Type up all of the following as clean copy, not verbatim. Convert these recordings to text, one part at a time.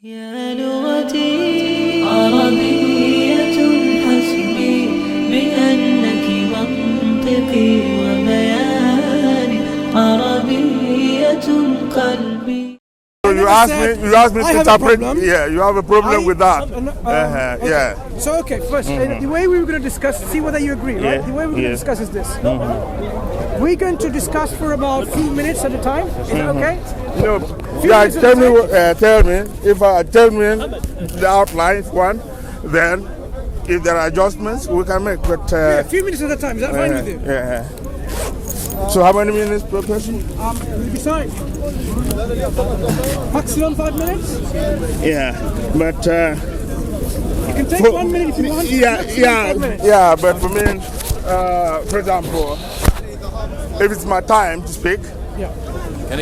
يا لغتي عربية حسبي بأنك منطقي وبياني عربية قلبي. You asked me to interpret. Yeah, you have a problem with that. Okay. Yeah. So okay, first, the way we were going to discuss, see whether you agree, right? The way we're going to discuss is this. We're going to discuss for about a few minutes at a time. Is that okay? No. Yeah, tell me. If I tell me the outline one, then if there are adjustments, we can make. But a few minutes at a time. Is that fine with you? Yeah. So how many minutes per person? You decide. Maximum 5 minutes. Yeah, but you can take 1 minute if you want. Yeah. But for me, for example, if it's my time to speak,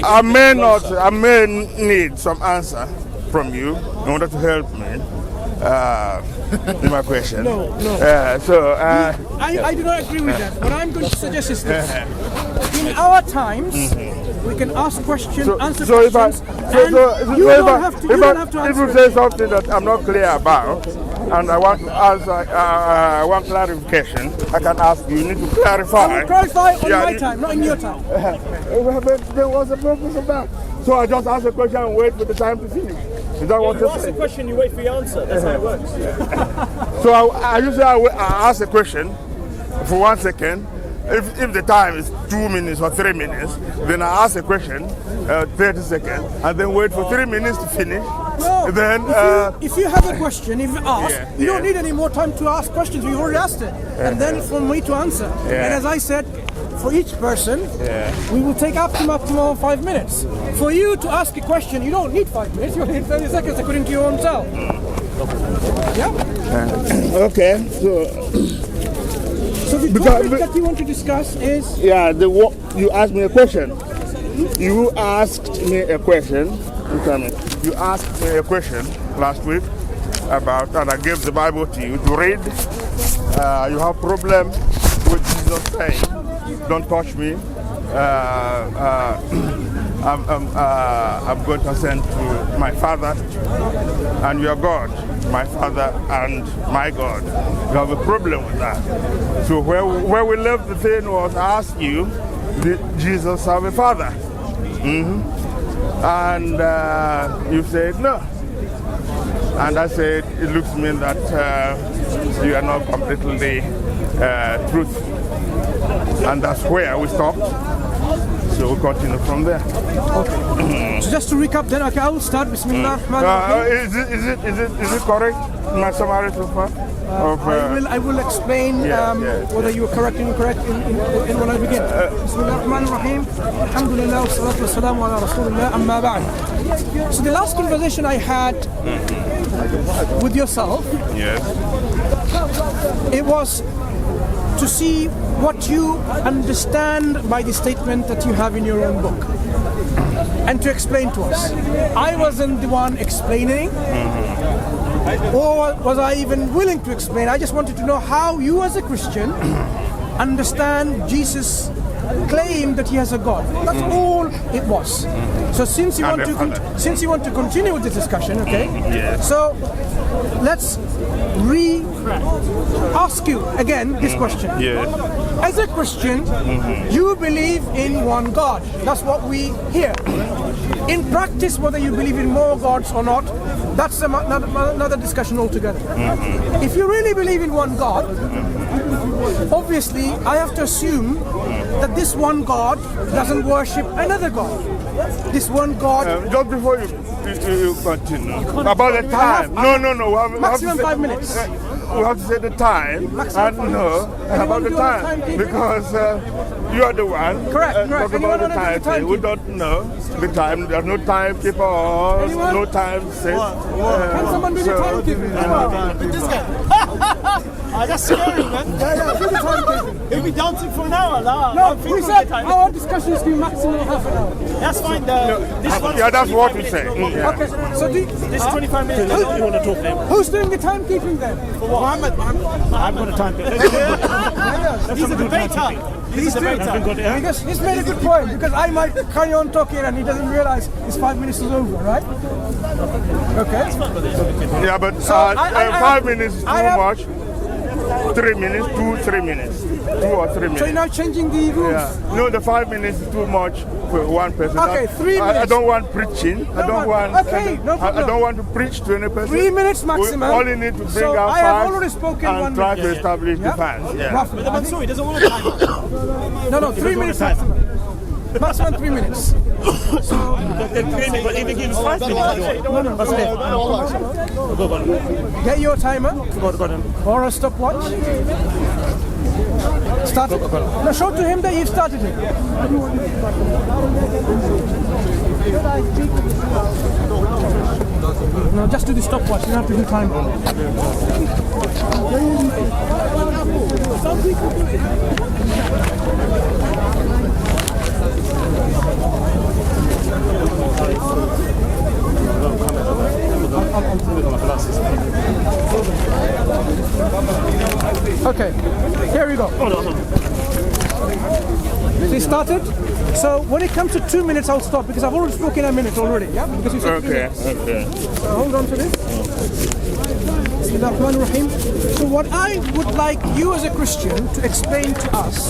I may need some answer from you in order to help me in my question. No. I do not agree with that. What I'm going to suggest is this. In our times, we can ask questions, answer questions, you don't have to answer. If you say something that I'm not clear about, and I want to answer, I want clarification, I can ask you. You need to clarify. I will clarify on my time, not in your time. There was a purpose of that. So I just ask a question and wait for the time to finish. Is that what you ask a question, you wait for your answer. That's how it works. So I usually ask a question for 1 second. If the time is 2 minutes or 3 minutes, then I ask a question, 30 seconds, and then wait for 3 minutes to finish. No, then if you have a question, if you ask, you don't need any more time to ask questions. You already asked it, and then for me to answer. And as I said, for each person, we will take up to maximum 5 minutes. For you to ask a question, you don't need 5 minutes. You need 30 seconds according to your own self. Yeah. Okay. So the topic that you want to discuss is... you asked me a question. You asked me a question. You asked me a question last week about, and I gave the Bible to you to read. You have problem with Jesus saying, "Don't touch me. I'm going to ascend to my Father and your God, my Father and my God." You have a problem with that. So where we left the thing was, I asked you, did Jesus have a father? And you said no. And I said, it looks to me that you are not completely truthful. And that's where we stopped. So we'll continue from there. Okay. So just to recap then, okay, I will start. Bismillah. Is it correct? My summary so far? I will explain whether you are correct or incorrect in when I begin. Bismillah ar-Rahman ar-Rahim. Alhamdulillah wa salatu wa salamu ala Rasulullah amma ba'd. So the last conversation I had with yourself, it was to see what you understand by the statement that you have in your own book, and to explain to us. I wasn't the one explaining, or was I even willing to explain. I just wanted to know how you as a Christian understand Jesus' claim that he has a God. That's all it was. So since you want to continue with this discussion, okay? So let's ask you again this question. As a Christian, you believe in one God. That's what we hear. In practice, whether you believe in more gods or not, that's another discussion altogether. If you really believe in one God, obviously I have to assume that this one God doesn't worship another God. This one God... just before you continue, about the time. No. Maximum 5 minutes. We have to say the time. About the time. Because you are the one. Correct. Talk about the time. We don't know the time. There's no timekeeper or no time set. Can someone be the timekeeper? This guy. That's scary, man. Yeah, do the timekeeping. He'll be dancing for an hour. No, we said our discussion is to be maximum half an hour. That's fine. This one's Yeah, that's what we say. Yeah. Okay, so this 25 minutes. You want to talk to him? who's doing the timekeeping then? Muhammad. I've got a time. He's a debater. He's a debater. Because he's made a good point, because I might carry on talking and he doesn't realize his 5 minutes is over, right? Okay. Yeah, but I 5 minutes is too I have- much. 3 minutes, 3 minutes. 2 or 3 minutes. So you're now changing the rules? Yeah. No, the 5 minutes is too much for one person. Okay, 3 minutes. I don't want preaching. I don't want. Okay, no problem. I don't want to preach to any person. 3 minutes maximum. We only need to bring So out I have facts already spoken and 1 try minute. to establish the Yeah. facts. Yeah. Roughly. But Mansour, he doesn't want to time. No, 3 minutes maximum. Maximum 3 minutes. So, But even give us 5 minutes. get your timer or a stopwatch. Start it. Now show to him that you've started it. No, just do the stopwatch. You don't have to do timer. Okay, here we go. So you started. So when it comes to 2 minutes, I'll stop because I've already spoken a minute already. Yeah, because you said 3 Okay. minutes. Okay. So hold on to this. Bismillahirrahmanirrahim. So what I would like you as a Christian to explain to us,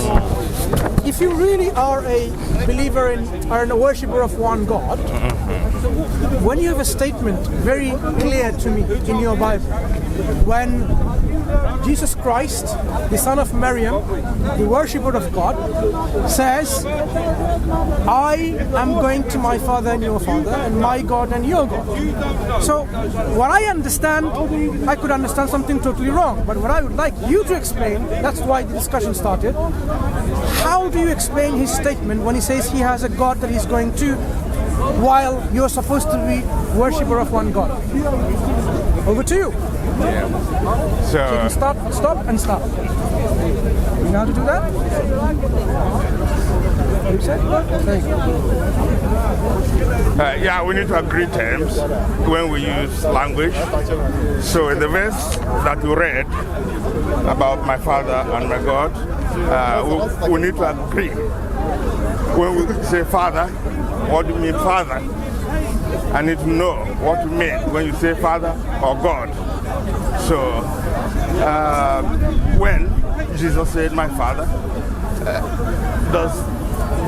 if you really are a believer in, or a worshipper of one God, when you have a statement very clear to me in your Bible, when Jesus Christ, the son of Maryam, the worshipper of God, says, I am going to my father and your father, and my God and your God. So, what I understand, I could understand something totally wrong, but what I would like you to explain, that's why the discussion started, how do you explain his statement when he says he has a God that he's going to, while you're supposed to be worshipper of one God? Over to you. So, Stop, stop, and stop. You know how to do that? You said? There you go. yeah, we need to agree terms when we use language. So in the verse that you read about my father and my God, we need to agree. When we say father, what do you mean father? I need to know what you mean when you say father or God. So when Jesus said my father, does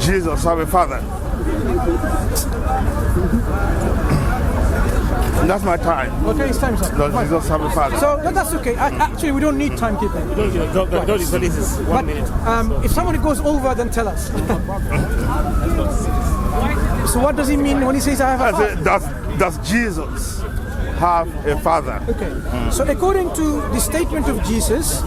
Jesus have a father? That's my time. Okay, it's time's up. Does Fine. Jesus have a father? So that's okay. Actually, we don't need timekeeping. This is 1 minute. If somebody goes over, then tell us. So what does he mean when he says I have a father? Does Jesus have a father? Okay. So according to the statement of Jesus,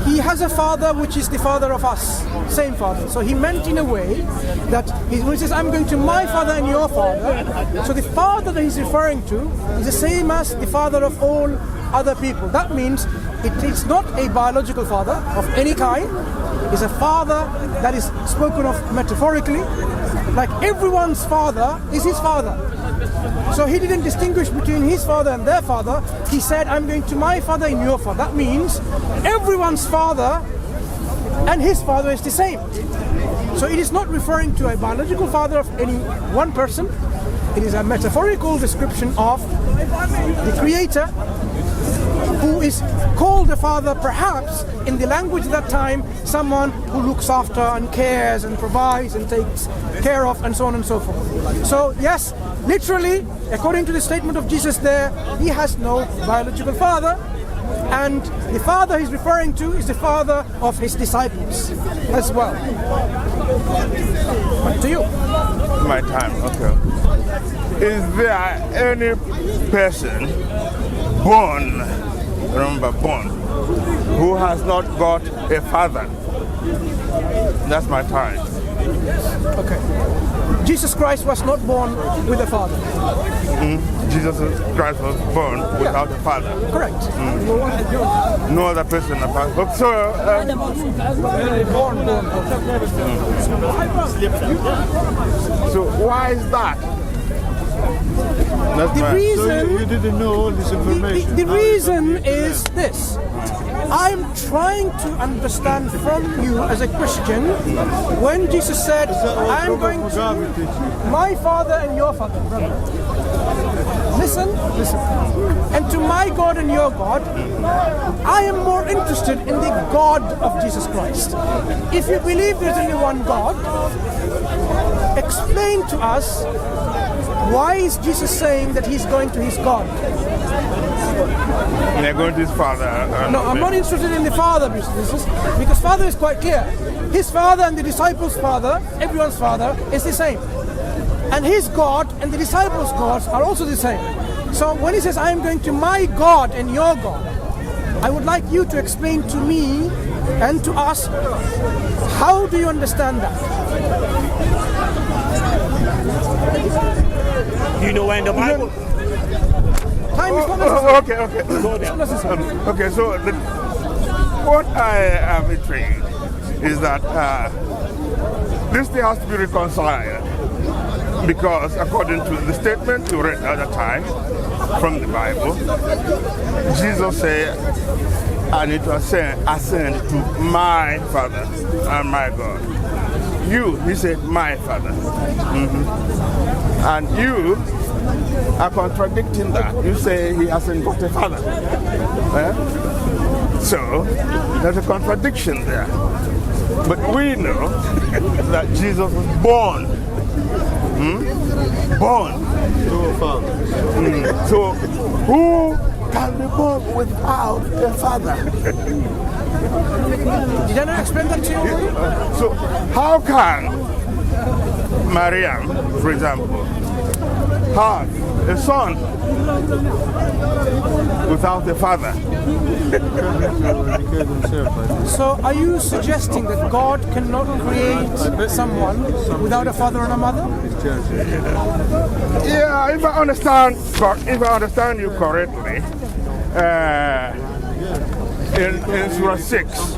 he has a father which is the father of us. Same father. So he meant in a way that when he says, I'm going to my father and your father, so the father that he's referring to is the same as the father of all other people. That means it's not a biological father of any kind. It's a father that is spoken of metaphorically. Like everyone's father is his father. So he didn't distinguish between his father and their father. He said, I'm going to my father and your father. That means everyone's father and his father is the same. So it is not referring to a biological father of any one person. It is a metaphorical description of the Creator, who is called a father, perhaps in the language of that time, someone who looks after and cares and provides and takes care of and so on and so forth. So yes, literally, according to the statement of Jesus there, he has no biological father, and the father he's referring to is the father of his disciples as well. Back to you. My time, okay. Is there any person born, remember born, who has not got a father? That's my time. Okay. Jesus Christ was not born with a father. Jesus Christ was born without a father. Correct. No other person apart. So, so why is that? The reason you didn't know all this information. The reason is this. I'm trying to understand from you as a Christian when Jesus said, I'm going to my father and your father, brother. Listen. And to my God and your God, I am more interested in the God of Jesus Christ. If you believe there's only one God, explain to us, why is Jesus saying that he's going to his God? They're going to his father. No, I'm not interested in the father business, because father is quite clear. His father and the disciples' father, everyone's father, is the same. And his God and the disciples' gods are also the same. So when he says, I am going to my God and your God, I would like you to explain to me and to us, how do you understand that? Do you know where in the Bible? Time is not necessary. Okay. Go there. Okay, so what I am intrigued is that this thing has to be reconciled, because according to the statement you read at the time from the Bible, Jesus said, I need to ascend to my Father and my God. He said, my Father. And you are contradicting that. You say he hasn't got a father. So there's a contradiction there. But we know that Jesus was born. Born. So who can be born without a father? Did I not explain that to you already? So how can Mariam, for example, have a son without a father? So are you suggesting that God cannot create someone without a father and a mother? Yeah, if I understand you correctly, in Surah 6. Is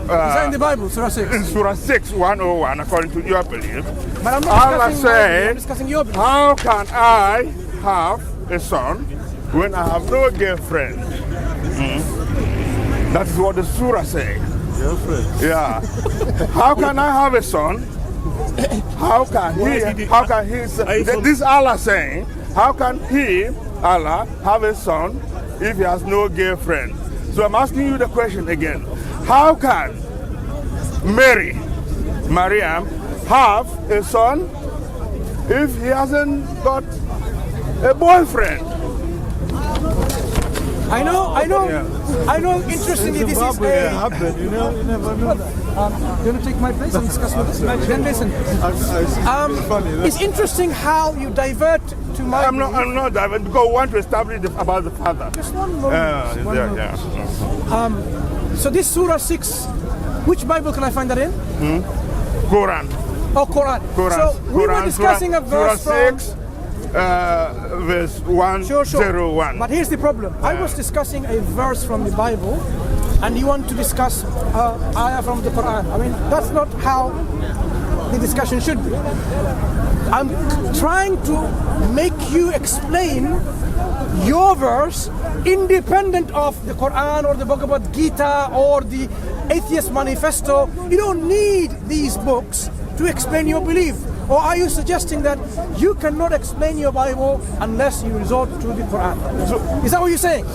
that in the Bible, Surah 6? In Surah 6, 101, according to your belief, But I'm Allah not discussing said, I'm discussing your belief. how can I have a son when I have no girlfriend? That is what the Surah says. Girlfriend? Yeah. How can I have a son? How can he, this Allah saying, how can he, Allah, have a son if he has no girlfriend? So I'm asking you the question again. How can Mariam, have a son if he hasn't got a boyfriend? I know. Interestingly, this is a. You never know. You want to take my place and discuss with this? Then listen. It's interesting how you divert to my. I'm not divert, because I want to establish about the father. Just one moment. So this Surah 6, which Bible can I find that in? Quran. Oh, Quran. So we were discussing a verse Surah from. 6, verse 101. Sure. But here's the problem. I was discussing a verse from the Bible, and you want to discuss ayah from the Quran. I mean, that's not how the discussion should be. I'm trying to make you explain your verse independent of the Quran or the Bhagavad Gita or the Atheist Manifesto. You don't need these books to explain your belief. Or are you suggesting that you cannot explain your Bible unless you resort to the Quran? So, is that what you're saying?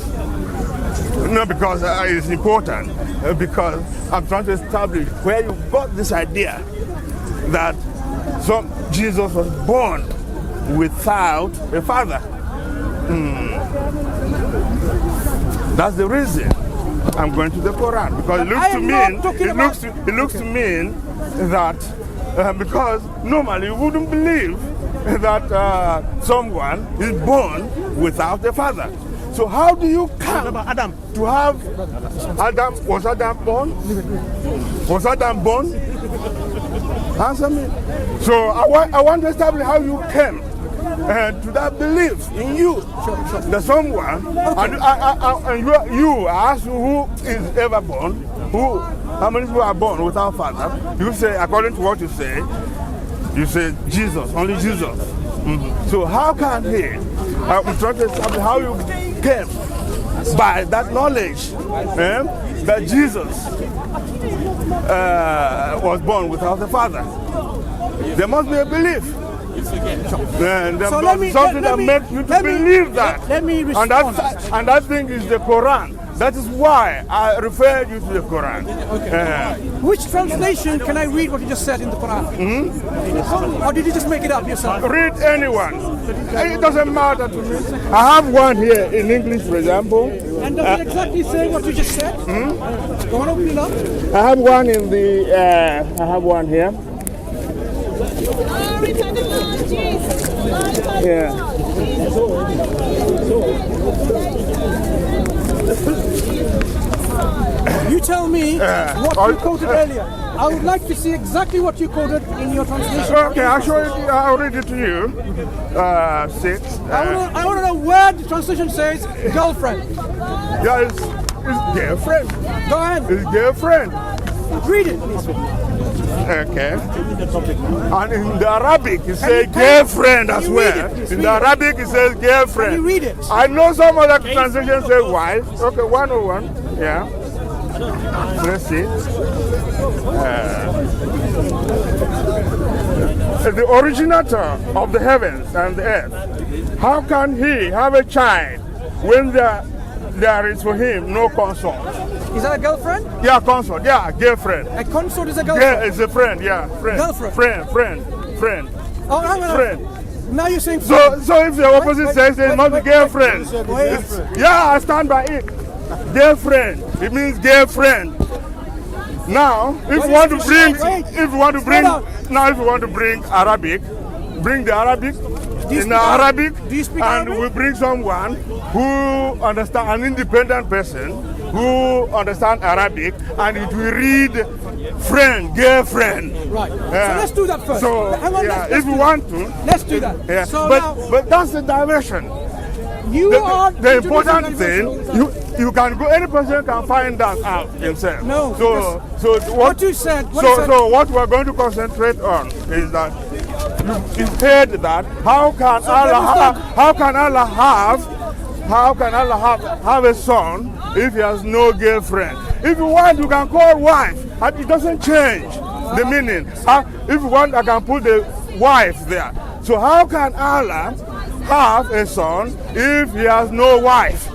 No, because it's important. Because I'm trying to establish where you got this idea that Jesus was born without a father. That's the reason I'm going to the Quran, because it looks to me that because normally you wouldn't believe that someone is born without a father. So how do you come Adam to have Adam? Was Adam born? Was Adam born? Answer me. So I want to establish how you came to that belief in you. That someone, and you ask who is ever born, how many people are born without father? You say, according to what you say Jesus, only Jesus. So how can he? I'm trying to establish how you came by that knowledge that Jesus was born without the father. There must be a belief. And there must be something that makes you to believe that. Let me respond. And that thing is the Quran. That is why I referred you to the Quran. Which translation can I read what you just said in the Quran? Or did you just make it up yourself? Read anyone. It doesn't matter to me. I have one here in English, for example. And does it exactly say what you just said? Go on, open it up. I have one in the. I have one here. Glory to the Lord Jesus. Glory to the Yeah. You tell me what you quoted earlier. I would like to see exactly what you quoted in your translation. Okay, I'll read it to you. 6. I want to know where the translation says girlfriend. Yeah, it's girlfriend. Go ahead. It's girlfriend. Read it, please. Okay. And in the Arabic, it says girlfriend as well. In the Arabic, it says girlfriend. Can you read it? I know some other translations say wife. Okay, 101. Yeah. Let's see. The originator of the heavens and the earth. How can he have a child when there is for him no consort? Is that a girlfriend? Yeah, consort. Yeah, girlfriend. A consort is a girlfriend? Yeah, it's a friend. Yeah, friend. Girlfriend. Friend. Oh, hang on. Friend. Now you're saying So if the opposite says it must be girlfriend. Wait. Yeah, I stand by it. Girlfriend. It means girlfriend. Now, if you want to bring Arabic, bring the Arabic. In the Arabic, do you speak and Arabic? we bring someone who understands, an independent person who understands Arabic, and it will read friend, girlfriend. Right. So let's do that first. So Hang on, let's if do you that. want to, Let's do that. yeah. So But that's the direction. The important thing, you can go. Any person can find that out himself. No. So what you said. So what we're going to concentrate on is that you said that how can Allah have a son if he has no girlfriend? If you want, you can call wife. And it doesn't change the meaning. If you want, I can put the wife there. So how can Allah have a son if he has no wife?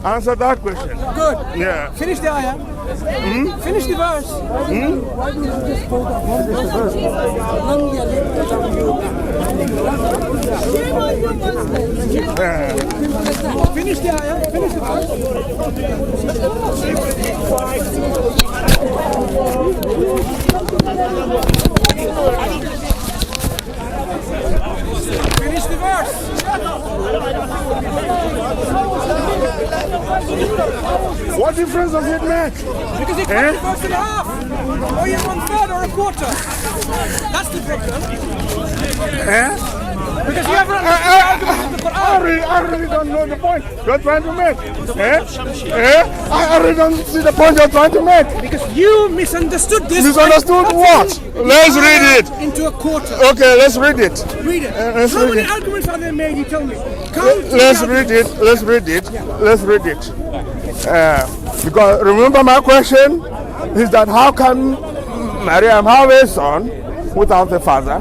Answer that question. Good. Yeah. Finish the ayah. Finish the verse. Why don't you just quote the verse? Finish the ayah. Finish the Finish the verse. What difference does it make? Because you cut the verse in half. Or you're 1/3 or a quarter. That's the problem. Because you haven't understood the Quran. I really don't know the point you're trying to make. I really don't see the point you're trying to make. Because you misunderstood this. Misunderstood what? Let's read it. Into a quarter. Okay, let's read it. Read it. Let's How read many it. arguments are there made? You tell me. Let's read it. Let's read it. Let's read it. Because remember my question is that how can Maryam have a son without a father?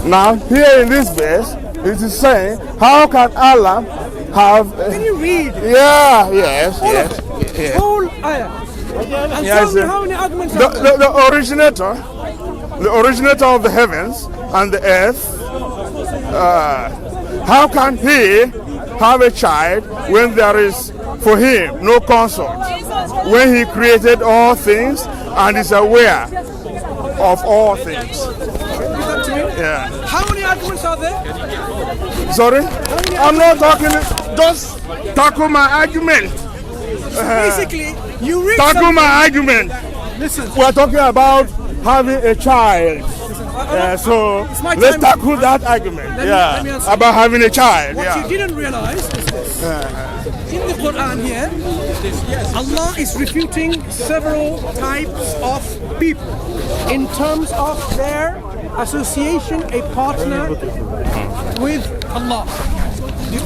Now here in this verse it is saying how can Allah have? Can you read? Yeah. Yes. Whole ayah. And tell me how many arguments are there? The originator of the heavens and the earth. How can he have a child when there is for him no consort? When he created all things and is aware of all things. Yeah. How many arguments are there? Sorry? I'm not talking. Just tackle my argument. Basically, you read Tackle something. my argument. Listen. We're talking about having a child. So It's my let's time. tackle that argument. let me answer. About having a child. What Yeah. you didn't realize is this. In the Quran here, Allah is refuting several types of people in terms of their association, a partner with Allah.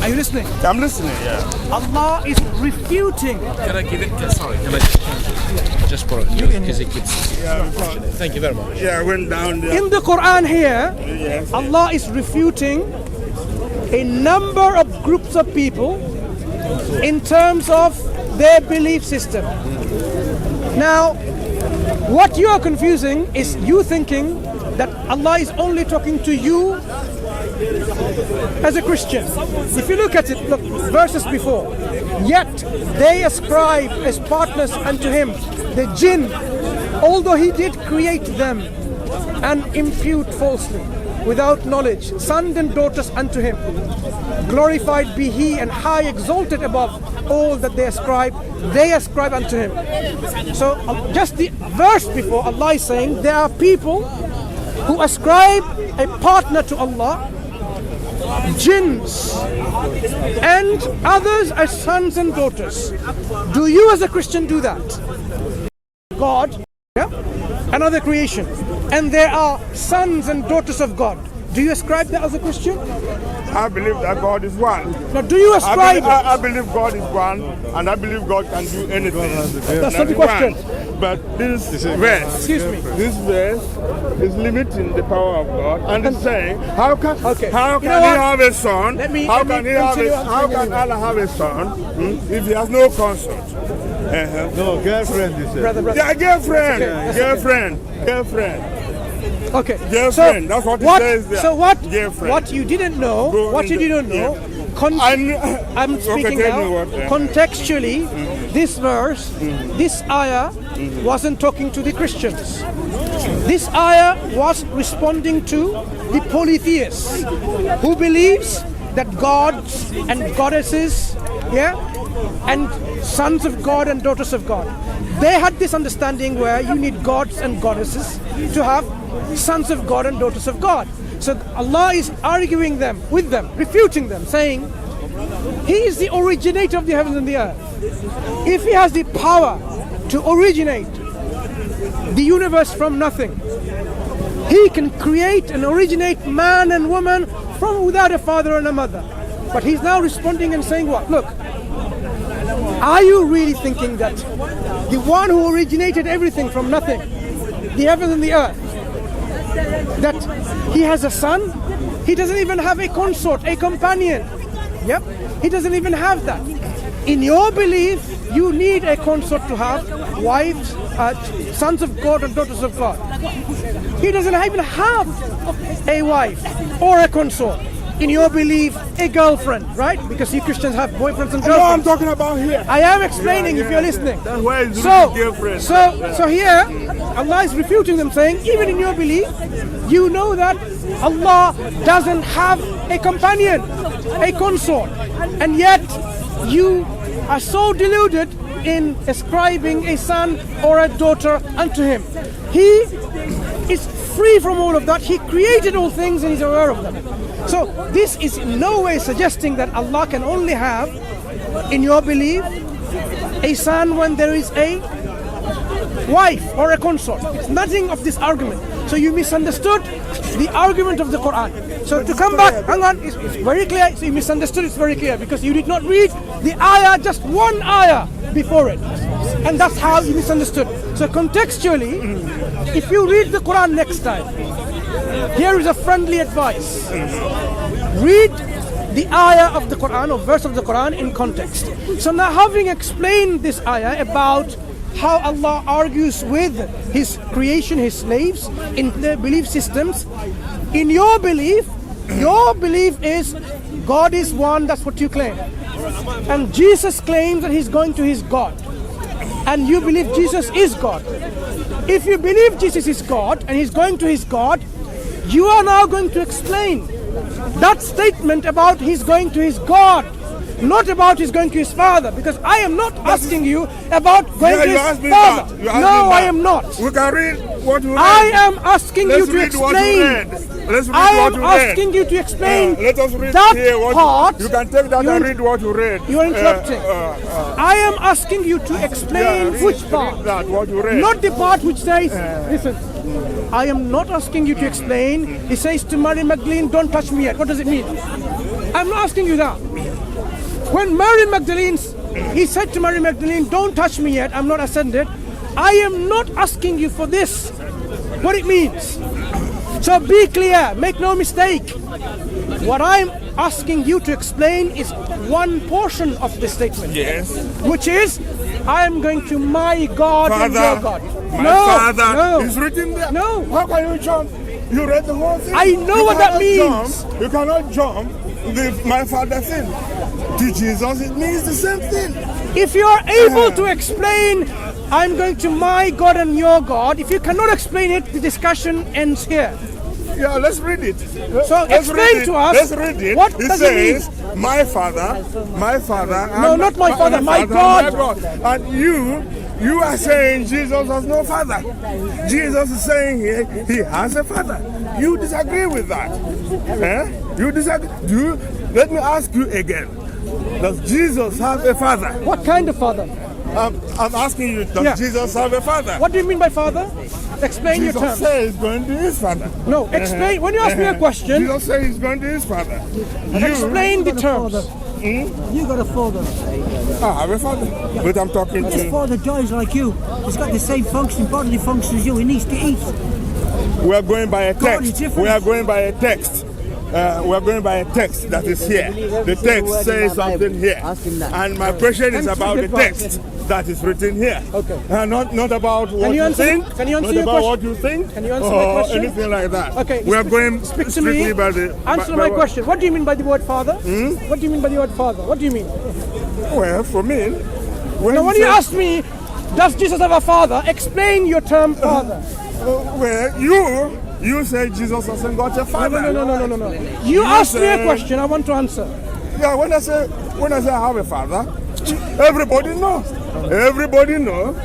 Are you listening? I'm listening. Yeah. Allah is refuting. Can I give it? Sorry, can I just for you because it gets. Thank you very much. Yeah, I went down there. In the Quran here, Yes. Allah is refuting a number of groups of people in terms of their belief system. Now, what you are confusing is you thinking that Allah is only talking to you as a Christian. If you look at it, look, verses before. Yet they ascribe as partners unto him the jinn, although he did create them, and impute falsely, without knowledge, sons and daughters unto him. Glorified be he and high exalted above all that they ascribe unto him. So just the verse before, Allah is saying there are people who ascribe a partner to Allah, jinns, and others as sons and daughters. Do you as a Christian do that? God, yeah, another creation, and there are sons and daughters of God. Do you ascribe that as a Christian? I believe that God is one. Now, do you ascribe it? I believe God is one, and I believe God can do anything. That's not the question. But this verse, Excuse me. this verse is limiting the power of God, and it's saying, how can Okay. how You can know he what? have a son? Let me How can continue Allah have a son if he has no consort? No, girlfriend, you said. Brother. Yeah, girlfriend, That's okay. girlfriend. Okay. Girlfriend, that's what it says there. So what? Girlfriend. What you didn't know? Go What in you the- didn't know? I'm speaking tell me now. what, Contextually, this verse, this ayah, wasn't talking to the Christians. This ayah was responding to the polytheists who believes that gods and goddesses, yeah, and sons of God and daughters of God. They had this understanding where you need gods and goddesses to have sons of God and daughters of God. So Allah is arguing with them, refuting them, saying, He is the originator of the heavens and the earth. If He has the power to originate the universe from nothing, He can create and originate man and woman from without a father and a mother. But He's now responding and saying what? Look, are you really thinking that the one who originated everything from nothing, the heavens and the earth, that He has a son? He doesn't even have a consort, a companion. Yep, He doesn't even have that. In your belief, you need a consort to have wives, sons of God and daughters of God. He doesn't even have a wife or a consort. In your belief, a girlfriend, right? Because you Christians have boyfriends and No, I'm girlfriends. talking about here. I am explaining if you're listening. That's why it's So girlfriend. here, Allah is refuting them, saying, even in your belief, you know that Allah doesn't have a companion, a consort, and yet you are so deluded in ascribing a son or a daughter unto Him. He is free from all of that. He created all things and He's aware of them. So this is in no way suggesting that Allah can only have, in your belief, a son when there is a wife or a consort. It's nothing of this argument. So you misunderstood the argument of the Quran. So to come back, hang on, it's very clear. So you misunderstood, it's very clear, because you did not read the ayah, just one ayah before it. And that's how you misunderstood. So contextually, if you read the Quran next time, here is a friendly advice. Read the ayah of the Quran or verse of the Quran in context. So now, having explained this ayah about how Allah argues with His creation, His slaves, in their belief systems, in your belief is God is one, that's what you claim. And Jesus claims that He's going to His God. And you believe Jesus is God. If you believe Jesus is God and He's going to His God, you are now going to explain that statement about He's going to His God not about his going to his father, because I am not asking you about going to you his asked me father. that. You asked me No, I that. am not. We can read what you read. I am asking you Let's to read what you explain. read. Let's read I what am you read. asking you to explain Let us read that here what part. you can take that and read what you read. You are interrupting. I am asking you to explain read, which part. read that, what you read. Not the part which says, listen, I am not asking you to explain. He says to Mary Magdalene, don't touch me yet. What does it mean? I'm not asking you that. When Mary Magdalene, he said to Mary Magdalene, don't touch me yet, I'm not ascended. I am not asking you for this, what it means. So be clear, make no mistake. What I'm asking you to explain is one portion of the statement. Yes. Which is, I am going to my God and your God. My No, father no. is written there. No. How can you jump? You read the whole thing. I know what that means. You cannot jump the my father thing. To Jesus, it means the same thing. If you are able to explain, I'm going to my God and your God, if you cannot explain it, the discussion ends here. Yeah, let's read it. So explain to us, Let's read it. what it does says, it mean? my father. No, not my father, my God. And you are saying Jesus has no father. Jesus is saying here he has a father. You disagree with that. You disagree. Let me ask you again. Does Jesus have a father? What kind of father? I'm asking you, does Jesus have a father? What do you mean by father? Explain your Jesus terms. says he's going to his father. No, explain. When you ask me a question, Jesus says he's going to his father. explain the terms. You got a father. I have a father, but I'm talking His to... father dies like you. He's got the same function, bodily function as you. He needs to eat. We are going by a God is text. different. We are going by a text. We are going by a text that is here. The text says something here. And my question is about the text that is written here. Okay. Not about what you think. Can you answer not your about question? what you think. Can you answer my or question? anything like that. Okay. We are going Speak to strictly me. by the... Answer my question. What do you mean by the word father? What do you mean by the word father? What do you mean? Well, for me... When you ask me, does Jesus have a father? Explain your term father. Well, you say Jesus hasn't got a father. No. You asked me a question, I want to answer. Yeah, when I say I have a father, everybody knows. Everybody knows.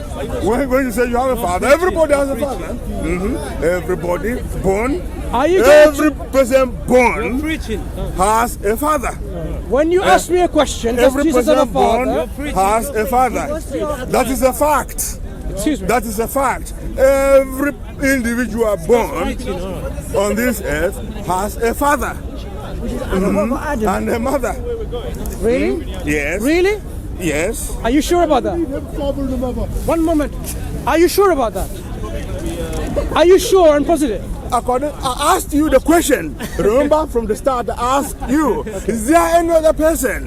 When you say you have a father, everybody has a father. Everybody born. Are you Every person born has a father. When you ask me a question, does Every Jesus have a person born father? has a father. That is a fact. Excuse me. That is a fact. Every individual born on this earth has a father and a mother. Really? Yes. Really? Yes. Are you sure about that? One moment. Are you sure about that? Are you sure and positive? I asked you the question. Remember from the start, I asked you, is there any other person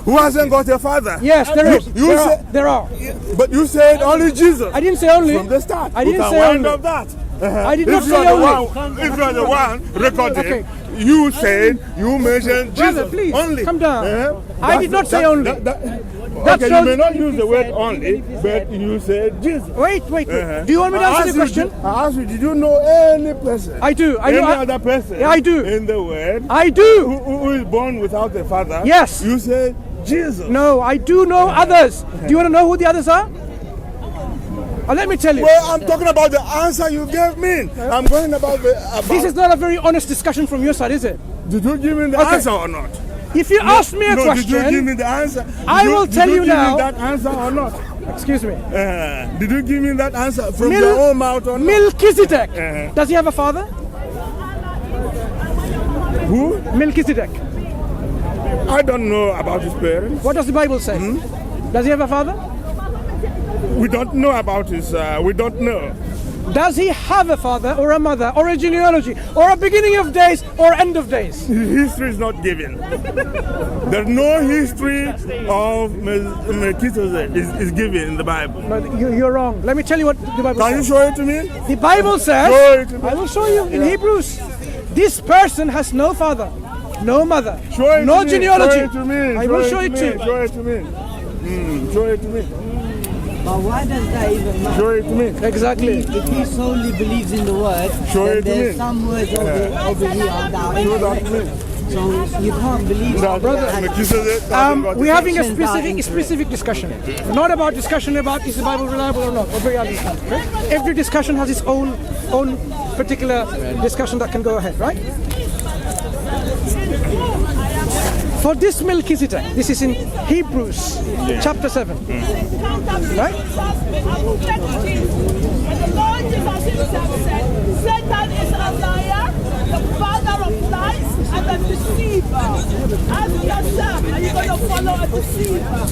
who hasn't got a father? Yes, there is. There are. But you said only Jesus. I didn't say only. From the start. I didn't we can say wind only. up that. I did not say only. If you are the one recording, Okay. you said you mentioned Jesus. Brother, please, only. come down. I did not say that- only. okay, you may not use the word only, but you said Jesus. Wait. Do you want me to answer the question? I asked you, did you know any person? I do. Any other person? Yeah, I do. In the world? I do. Who is born without a father? Yes. You said Jesus. No, I do know others. Do you want to know who the others are? Let me tell you. Well, I'm talking about the answer you gave me. I'm going about the... This is not a very honest discussion from your side, is it? Did you give me the answer or not? If you ask me a question, did you give me the answer? I will tell you now. Did you give me that answer or not? Excuse me. Did you give me that answer from your own mouth or not? Melchizedek. Does he have a father? Who? Melchizedek. I don't know about his parents. What does the Bible say? Does he have a father? We don't know about his... we don't know. Does he have a father or a mother or a genealogy or a beginning of days or end of days? History is not given. There's no history of Melchizedek is given in the Bible. No, you're wrong. Let me tell you what the Bible Can you says. show it to me? The Bible says, Show it to me. I will show you in Hebrews, this person has no father, no mother, Show it no to me. genealogy. Show it to me. I will show it to you. Show it to me. Show it to me. But why does that even matter? Show it to me. Exactly. If he solely believes in the word, Show then it to there's me. some words over here that are Show that to me. So you can't believe that Melchizedek hasn't got We're a having a Christians are specific discussion, not about discussion about is the Bible reliable or not, or reality. Right? Every discussion has its own particular discussion that can go ahead, right? For this Melchizedek, this is in Hebrews chapter 7, right? And the Lord Jesus himself said, Satan is a liar, the father of lies, and a deceiver. Ask yourself, are you going to follow a deceiver?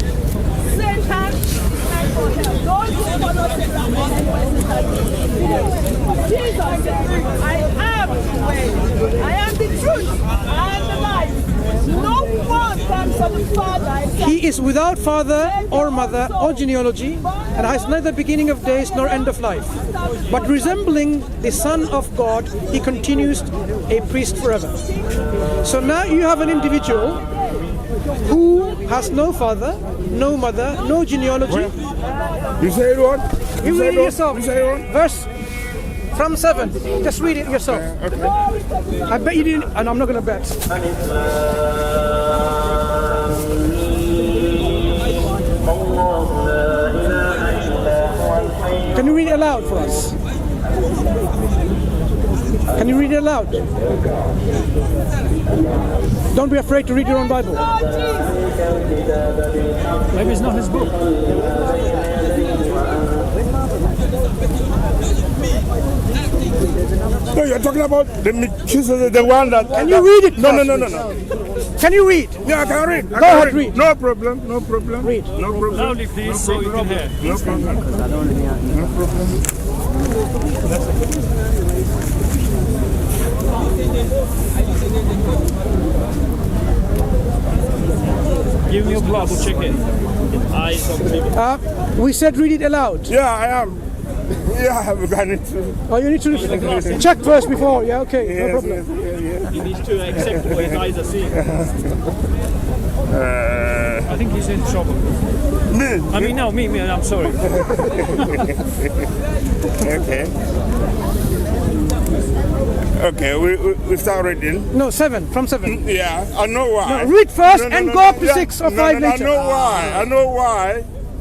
Satan is for hell. Those who follow Satan Jesus said, I am the way, I am the truth, I am the life. No one comes to the Father except He is without father or mother or genealogy, and has neither beginning of days nor end of life. But resembling the Son of God, he continues a priest forever. So now you have an individual who has no father, no mother, no genealogy. You say what? You read it yourself. You say what? Verse from 7. Just read it yourself. I bet you didn't, and I'm not going to bet. Can you read it aloud for us? Can you read it aloud? Don't be afraid to read your own Bible. Maybe it's not his book. No, you're talking about the Melchizedek, the one that. Can you read it? No. Can you read? Yeah, I can read. Go ahead, read. No problem. No problem. Read. No problem. Loudly, please, so you can hear. No problem. No problem. Give me your blood, we'll check it. Eyes on the We said read it aloud. Yeah, I am. Yeah, I have got it. Oh, you need to check first before. Yeah, okay, no problem. He needs to accept what his eyes are seeing. I think he's in trouble. Me, I'm sorry. Okay, we start reading. No, 7, from 7. Yeah, I know why. No, read first and go up to 6 or 5 later.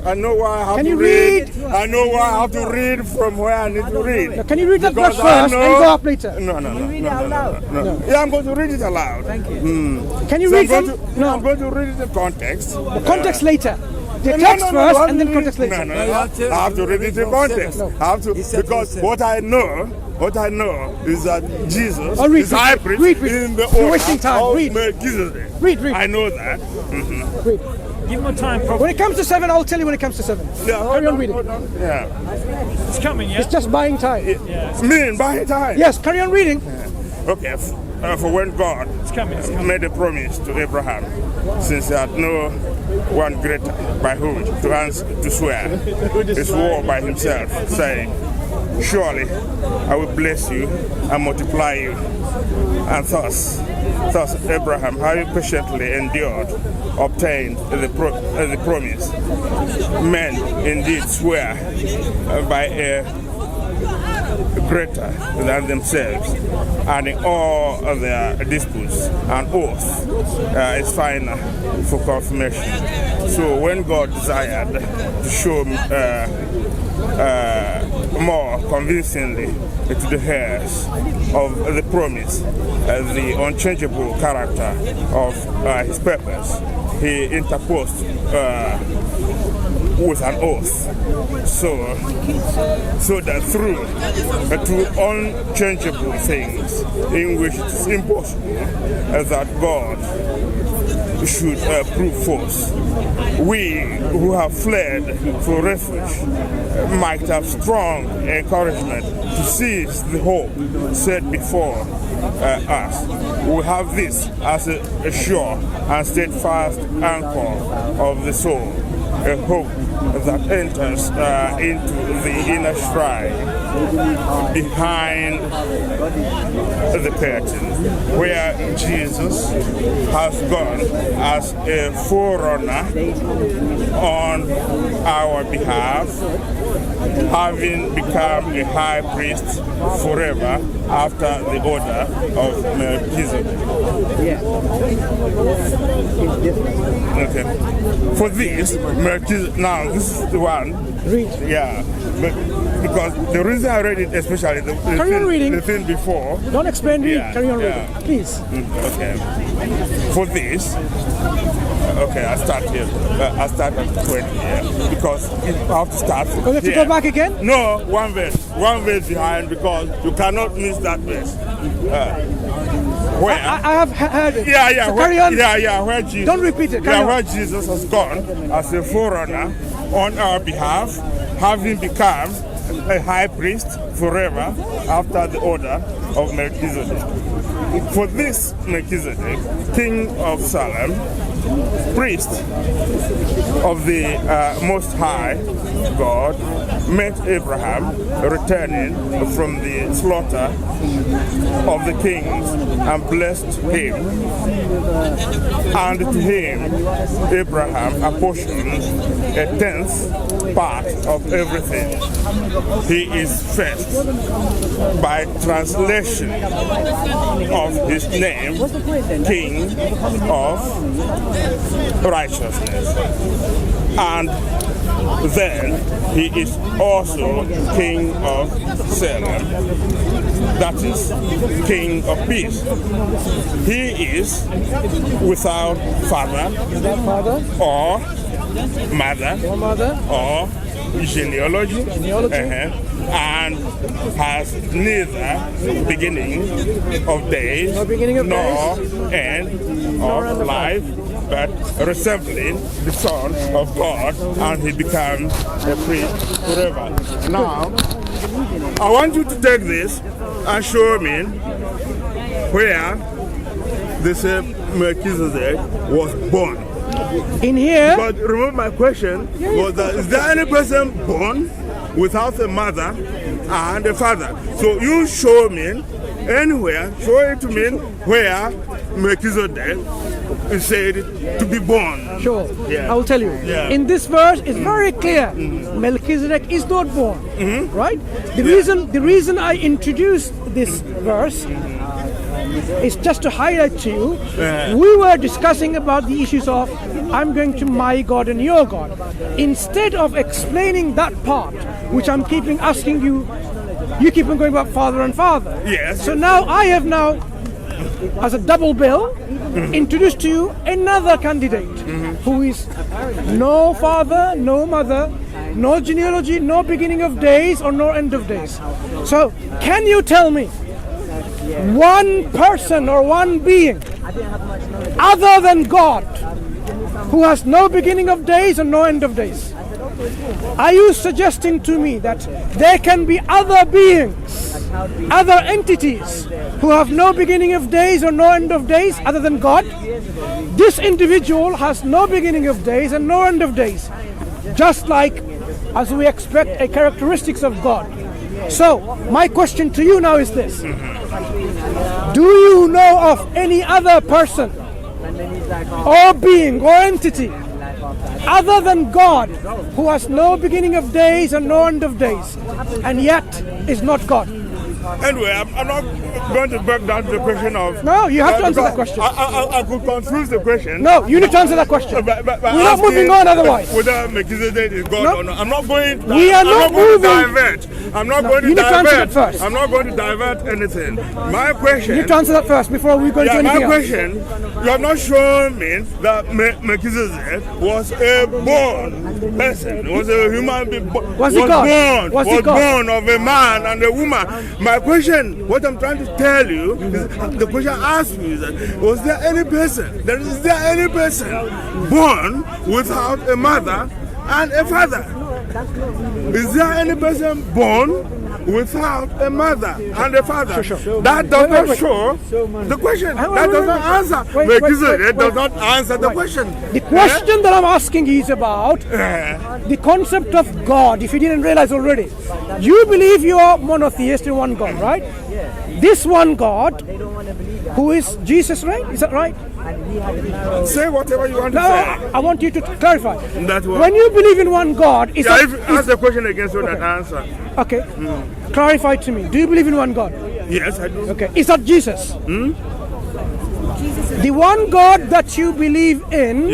I know why I have Can to you read. read? I know why I have to read from where I need to read. Can you read that verse Because I first and know- go up later? No. Yeah, I'm going to read it aloud. Thank you. Can you So read I'm from... I'm going to read it in context. Context later. The text first and then context later. No. I have to read it in context. I have to, because what I know is that Jesus Oh, read, is high priest read. in the You're order wasting time. of Read. Melchizedek. Read. I know that. Read. Give him a time When problem. it comes to 7, I'll tell you when it comes to 7. Yeah, Carry on reading. Yeah. It's coming, yeah? It's just buying time. Me, by time. Yes, carry on reading. Okay, for when God It's coming. made a promise to Abraham, since he had no one greater by whom to swear, he swore by himself, saying, surely I will bless you and multiply you. And thus Abraham, having patiently endured, obtained the promise. Men indeed swear by a greater than themselves, and in all of their disputes, an oath is final for confirmation. So when God desired to show more convincingly to the heirs of the promise the unchangeable character of his purpose, he interposed with an oath, so that through two unchangeable things in which it is impossible that God should prove false, we who have fled for refuge might have strong encouragement to seize the hope set before us. We have this as a sure and steadfast anchor of the soul, a hope that enters into the inner shrine behind the curtain, where Jesus has gone as a forerunner on our behalf, having become a high priest forever after the order of Melchizedek. Okay. For this, Melchizedek, now this is the one. Read. Yeah. Because the reason I read it, especially the thing before. Don't explain, read. Yeah, Carry on yeah. reading, please. Okay. For this, okay, I start here. I start at 20 here because I have to start. Oh, you have to go back again? No, one verse behind, because you cannot miss that verse. Where? I have heard it. Yeah. So carry on. Where Jesus. Don't repeat it. Carry on. Where Jesus has gone as a forerunner on our behalf, having become a high priest forever after the order of Melchizedek. For this Melchizedek, king of Salem, priest of the Most High God, met Abraham returning from the slaughter of the kings and blessed him. And to him, Abraham apportioned a 10th part of everything. He is first, by translation of his name, King of Righteousness. And then he is also King of Salem, that is, King of Peace. He is without father or mother or genealogy. And has neither beginning of days nor end of life, but resembling the Son of God, and he becomes a priest forever. Now, I want you to take this and show me where the same Melchizedek was born. In here? But remember my question was that, is there any person born without a mother and a father? So you show me anywhere, show it to me where Melchizedek is said to be born. Sure, Yeah. I will tell you. Yeah. In this verse, it's very clear. Melchizedek is not born, right? The reason I introduced this verse is just to highlight to you. We were discussing about the issues of I'm going to my God and your God. Instead of explaining that part, which I'm keeping asking you, you keep on going about father and father. Yes. So now I have now, as a double bill, introduced to you another candidate who is no father, no mother, no genealogy, no beginning of days or no end of days. So can you tell me one person or one being other than God who has no beginning of days and no end of days? Are you suggesting to me that there can be other beings, other entities who have no beginning of days or no end of days other than God? This individual has no beginning of days and no end of days, just like as we expect a characteristics of God. So my question to you now is this: do you know of any other person or being or entity other than God who has no beginning of days and no end of days, and yet is not God? Anyway, I'm not going to back down to the question of... No, you have to answer that question. I could confuse the question. No, you need to answer that question. But We're not moving on otherwise. Whether Melchizedek is God No. or not. I'm not going... We are not moving. I'm not going to you need to answer divert. that first. I'm not going to divert anything. My question... You need to answer that first before we go into anything my else. question, you have not shown me that Melchizedek was a born person, was a human being, Was he God? Was he God? born of a man and a woman. My question, what I'm trying to tell you, is the question I asked you is that, is there any person born without a mother and a father? Is there any person born without a mother and a father? That does not show the question. That does not answer. It does not answer the question. The question that I'm asking is about the concept of God, if you didn't realize already. You believe you are monotheist in one God, right? This one God, who is Jesus, right? Is that right? Say whatever you want to say. I want you to clarify. That one. When you believe in one God, is that, ask the question again so that answer. Okay. Clarify to me. Do you believe in one God? Yes, I do. Okay. Is that Jesus? The one God that you believe in,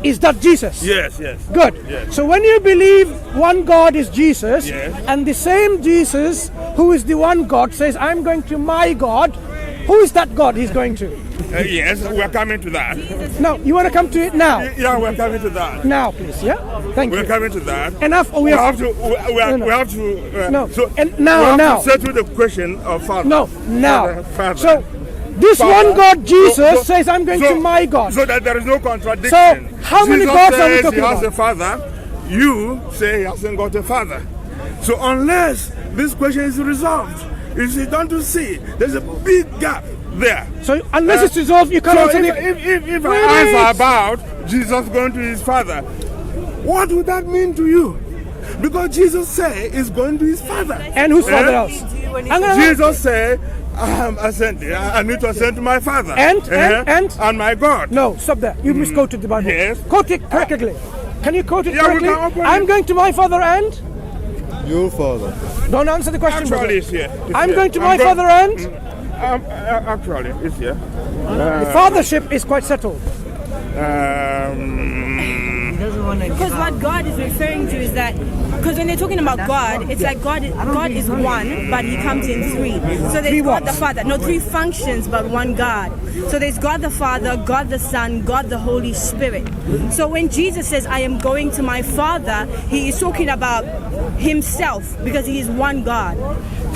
is that Jesus? Yes. Good. Yes. So when you believe one God is Jesus, Yes. and the same Jesus who is the one God says, I'm going to my God, who is that God he's going to? Yes, we're coming to that. No, you want to come to it now? Yeah, we're coming to that. Now, please. Yeah? Thank you. We're coming to that. Enough. We have to. No. So And now. we have to settle the question of father. No, now. Father. So, this Father. one God, Jesus, says, I'm going to my God. So that there is no contradiction. So, how many Jesus gods are we says talking he has about? a father. You say he hasn't got a father. So unless this question is resolved, you see, don't you see, there's a big gap there. So, unless it's resolved, you can't So answer if I answer about Jesus going to his father, what would that mean to you? Because Jesus say he's going to his father. And whose father else? Jesus say, I need to ascend to my father. And my God. No, stop there. You misquoted the Bible. Yes. Quote it correctly. Can you quote it Yeah, we correctly? can open I'm it. going to my father and? Your father. Don't answer the question, brother. Actually, it's here. I'm going to my father and? Actually, it's here. The fathership is quite settled. Because what God is referring to is that, because when they're talking about God, it's like God is one, but he comes in three. So there's God the Father. No, three functions, but one God. So there's God the Father, God the Son, God the Holy Spirit. So when Jesus says, I am going to my Father, he is talking about himself, because he is one God.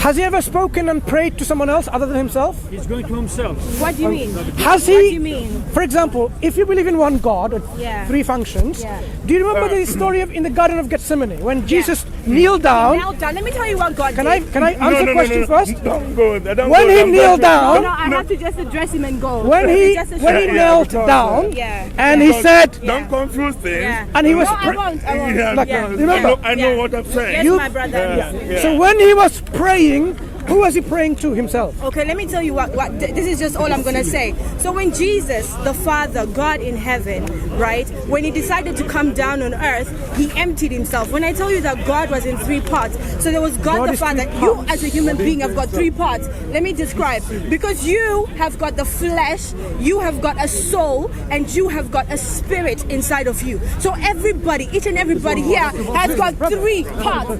Has he ever spoken and prayed to someone else other than himself? He's going to himself. What do you mean? Has he? What do you mean? For example, if you believe in one God, or three functions, do you remember the story of in the Garden of Gethsemane when Jesus kneeled down? Knelt down. Let me tell you what God Can did. I answer the question first? Don't go there. When he knelt down, I have to just address him and go. when he knelt down, and he said, Don't confuse things. and he was. No, I won't. Remember? I know what I'm saying. Yes, my brother. So when he was praying, who was he praying to? Himself. Okay, let me tell you what this is just all I'm going to say. So when Jesus, the Father, God in heaven, right, when he decided to come down on earth, he emptied himself. When I tell you that God was in three parts, so there was God the Father. You as a human being have got three parts. Let me describe. Because you have got the flesh, you have got a soul, and you have got a spirit inside of you. So everybody, each and everybody here has got three parts.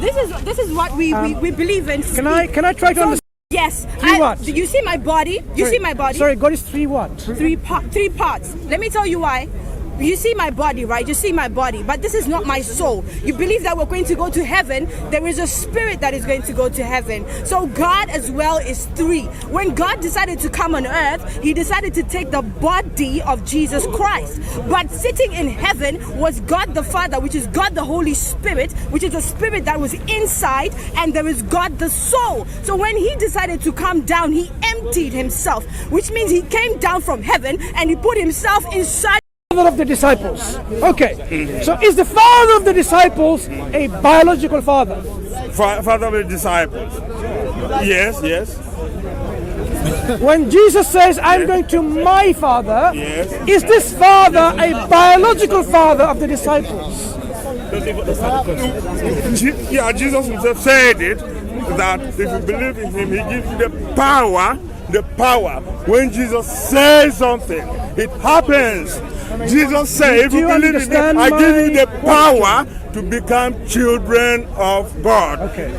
This is what we believe in. Can I try to understand? Yes. What? You see my body? You see my body? Sorry, God is three what? Three parts. Let me tell you why. You see my body, right? You see my body, but this is not my soul. You believe that we're going to go to heaven. There is a spirit that is going to go to heaven. So God as well is three. When God decided to come on earth, he decided to take the body of Jesus Christ. But sitting in heaven was God the Father, which is God the Holy Spirit, which is the spirit that was inside, and there is God the soul. So when he decided to come down, he emptied himself, which means he came down from heaven and he put himself inside. Father of the disciples. Okay. So is the father of the disciples a biological father? Father of the disciples. Yes. When Jesus says, I'm going to my father, is this father a biological father of the disciples? Yeah, Jesus himself said it, that if you believe in him, he gives you the power. When Jesus says something, it happens. Jesus said, if you believe in him, I give you the power to become children of God. Okay.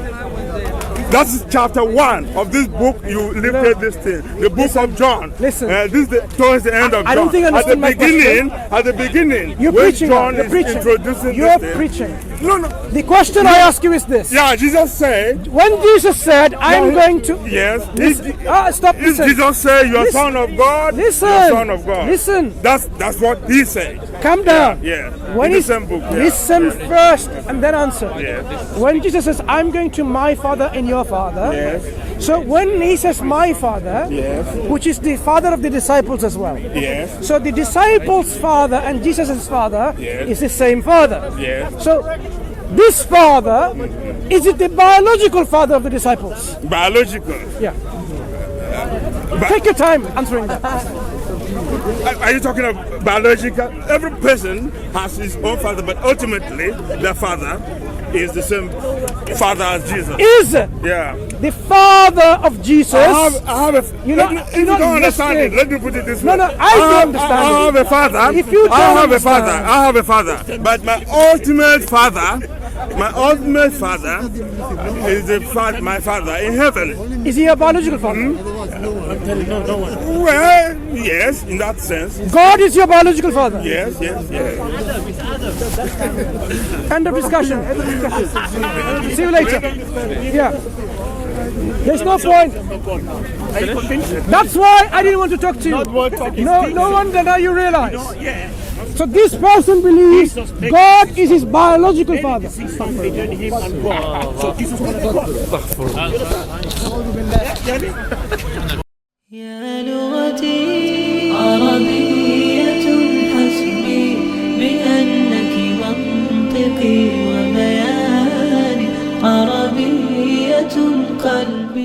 That's chapter 1 of this book. You lifted this thing, the book of John. Listen. This is towards the end of John. I don't think I understand my question. At the beginning, You're when preaching. John You're is preaching. introducing You're this thing, preaching. No, no. The question I ask you is this. Yeah, Jesus said. When Jesus said, I'm going to... Yes. Stop, If listen. Jesus said, you're Listen. son of God, Listen. you're son of God. Listen. That's what he said. Calm down. Yeah. When In the he same book. Yeah. listen first and then answer. Yeah. When Jesus says, I'm going to my Father and your Father. Yes. So when he says my Father, Yes. which is the Father of the disciples as well. Yes. So the disciples' Father and Jesus' Father Yes. is the same Father. Yes. So this Father, is it the biological Father of the disciples? Biological. Yeah. Take your time answering that. Are you talking of biological? Every person has his own father, but ultimately their father is the same father as Jesus. Is Yeah. the Father of Jesus? I have a. You know, if you don't understand it, let me put it this way. No, no, I don't understand I have it. a father. If you don't I have a understand- father. I have a father. But my ultimate father is my father in heaven. Is he a biological father? Well, yes, in that sense. God is your biological father. Yes. End of discussion. End of discussion. See you later. Yeah. There's no point. That's why I didn't want to talk to you. No wonder now you realize. So this person believes God is his biological father. يا لغتي عربية حسبي بأنك منطقي وبياني عربية قلبي